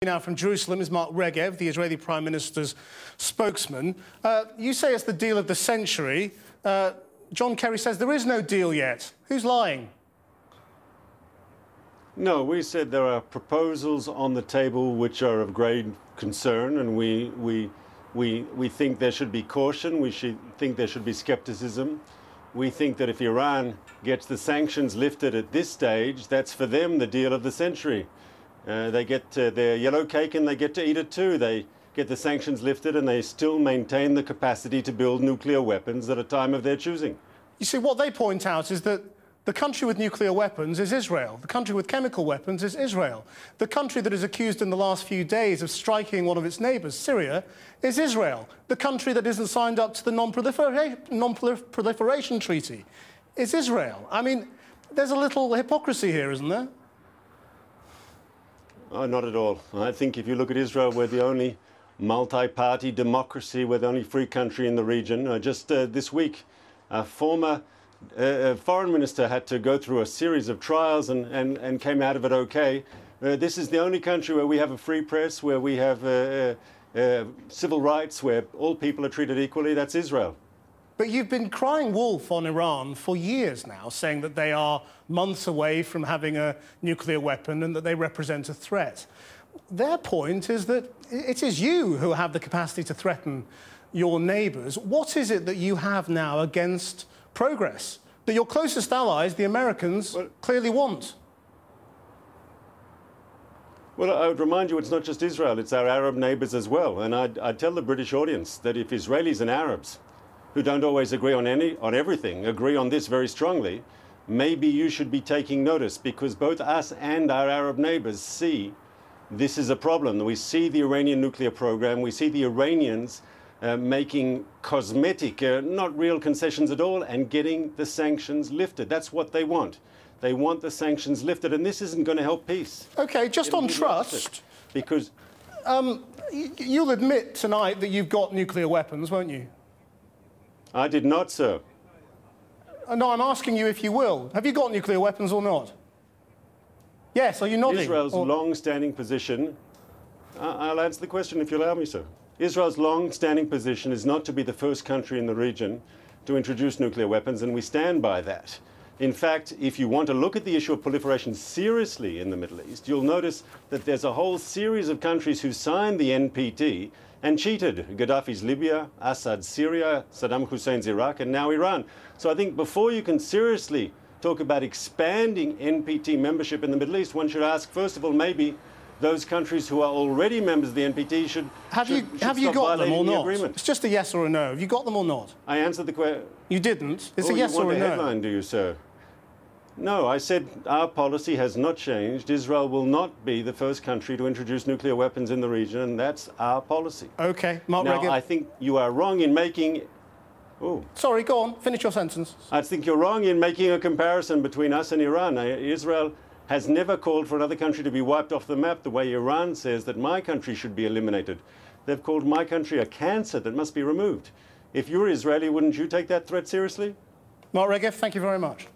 Now from Jerusalem is Mark Regev, the Israeli Prime Minister's spokesman. You say it's the deal of the century. John Kerry says there is no deal yet. Who's lying? No, we said there are proposals on the table which are of great concern, and we think there should be caution. We think there should be skepticism. We think that if Iran gets the sanctions lifted at this stage, that's for them the deal of the century. They get their yellow cake and they get to eat it too. They get the sanctions lifted and they still maintain the capacity to build nuclear weapons at a time of their choosing. You see, what they point out is that the country with nuclear weapons is Israel. The country with chemical weapons is Israel. The country that is accused in the last few days of striking one of its neighbours, Syria, is Israel. The country that isn't signed up to the non-proliferation treaty is Israel. I mean, there's a little hypocrisy here, isn't there? Oh, not at all. I think if you look at Israel, we're the only multi-party democracy, we're the only free country in the region. Just this week, a former foreign minister had to go through a series of trials and came out of it okay. This is the only country where we have a free press, where we have civil rights, where all people are treated equally. That's Israel. But you've been crying wolf on Iran for years now, saying that they are months away from having a nuclear weapon and that they represent a threat. Their point is that it is you who have the capacity to threaten your neighbours. What is it that you have now against progress that your closest allies, the Americans, clearly want? Well, I would remind you, it's not just Israel, it's our Arab neighbours as well. And I'd tell the British audience that if Israelis and Arabs, who don't always agree on everything, agree on this very strongly, maybe you should be taking notice, because both us and our Arab neighbours see this is a problem. We see the Iranian nuclear program, we see the Iranians making cosmetic, not real concessions at all, and getting the sanctions lifted. That's what they want. They want the sanctions lifted, and this isn't going to help peace. OK, just on trust, because you'll admit tonight that you've got nuclear weapons, won't you? I did not, sir. No, I'm asking you if you will. Have you got nuclear weapons or not? Yes, are you nodding? Israel's long-standing position... I'll answer the question if you allow me, sir. Israel's long-standing position is not to be the first country in the region to introduce nuclear weapons, and we stand by that. In fact, if you want to look at the issue of proliferation seriously in the Middle East, you'll notice that there's a whole series of countries who signed the NPT and cheated. Gaddafi's Libya, Assad's Syria, Saddam Hussein's Iraq, and now Iran. So I think before you can seriously talk about expanding NPT membership in the Middle East, one should ask, first of all, maybe those countries who are already members of the NPT should Have you got them or not? It's just a yes or a no. Have you got them or not? I answered the question. You didn't. It's a yes or a no. You want a headline, do you, sir? No, I said our policy has not changed. Israel will not be the first country to introduce nuclear weapons in the region, and that's our policy. OK, Mark Regev. Now, I think you are wrong in making... Oh. Sorry, go on. Finish your sentence. I think you're wrong in making a comparison between us and Iran. Israel has never called for another country to be wiped off the map the way Iran says that my country should be eliminated. They've called my country a cancer that must be removed. If you're Israeli, wouldn't you take that threat seriously? Mark Regev, thank you very much.